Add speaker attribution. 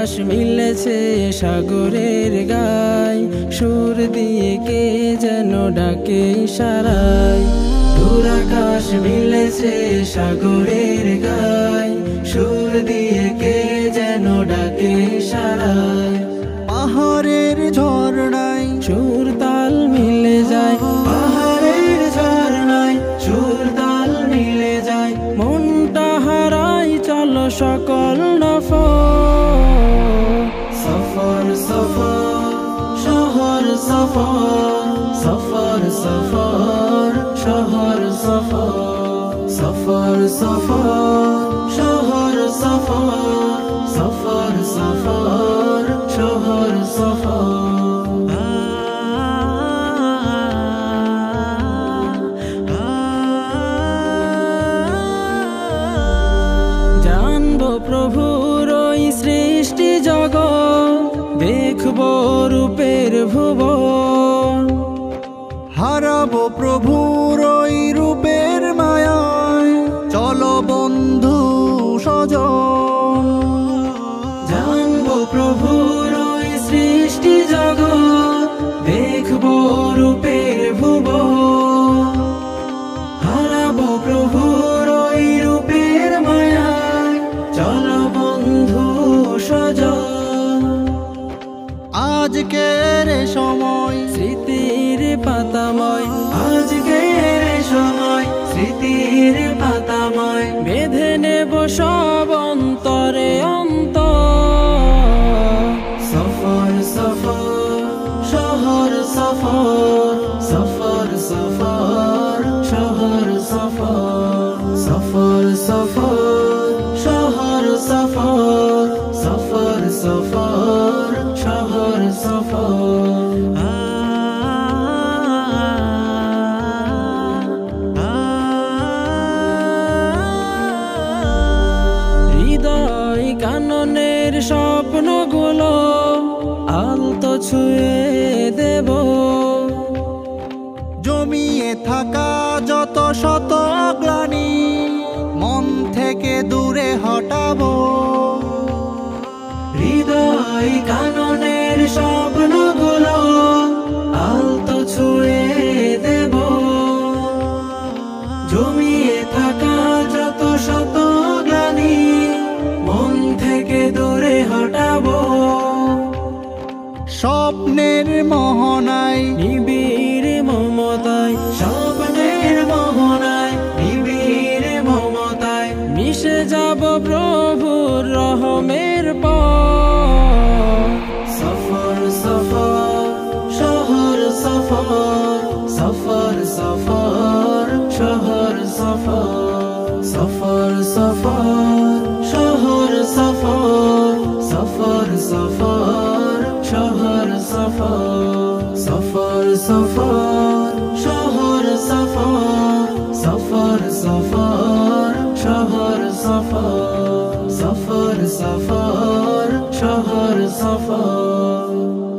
Speaker 1: আকাশ মিলেছে সাগরের গায়, সুর দিয়ে কে যেন ডাকে ইশারায়। দূর আকাশ মিলেছে সাগরের গায়, সুর দিয়ে কে যেন ডাকে ইশারায়।
Speaker 2: পাহাড়ের ঝর্ণায়
Speaker 1: সুর তাল মিলে যায়, পাহাড়ের ঝর্ণায় সুর তাল মিলে যায়। মনটা হারাই চলো সকল নফর, সফর সফর শহর সফর, সফর সফর শহর সফর, সফর সফর শহর সফর, সফর সফর শহর সফর। জানবো প্রভুর ওই সৃষ্টি জগৎ, দেখবো রূপের ভুবন।
Speaker 2: হারাবো প্রভুর ওই রূপের মায়ায়, চলো বন্ধু সজন।
Speaker 1: জানবো প্রভুর ওই সৃষ্টি জগৎ, দেখবো রূপের ভুবন। হারাবো প্রভুর ওই রূপের মায়ায়, চলো বন্ধু সজন।
Speaker 2: আজকের সময়
Speaker 1: স্মৃতির পাতাময়, আজকের সময় স্মৃতির পাতাময়। বেঁধে নেব সব অন্তরে অন্তর, সফর সফর শহর সফর, সফর সফর শহর সফর, সফর সফর শহর সফর, সফর সফর শহর সফর। হৃদয় কাননের স্বপ্নগুলো আলতো ছুঁয়ে দেব,
Speaker 2: জমিয়ে থাকা যত শত গ্লানি মন থেকে দূরে হটাবো।
Speaker 1: হৃদয় কাননের স্বপ্নগুলো আলতো ছুঁয়ে দেব, জমিয়ে থাকা যত শত গ্লানি মন থেকে দূরে হটাবো।
Speaker 2: স্বপ্নের মোহনায়
Speaker 1: নিবিড় মমতায়, স্বপ্নের মোহনায় নিবিড় মমতায় মিশে যাব প্রভুর রহমের পথ। সফর সফর শহর সফর, সফর সফর শহর সফর, সফর সফর শহর সফর, সফর সফর শহর সফর, সফর সফর শহর সফর, সফর সফর শহর সফর, সফর সফর শহর সফর।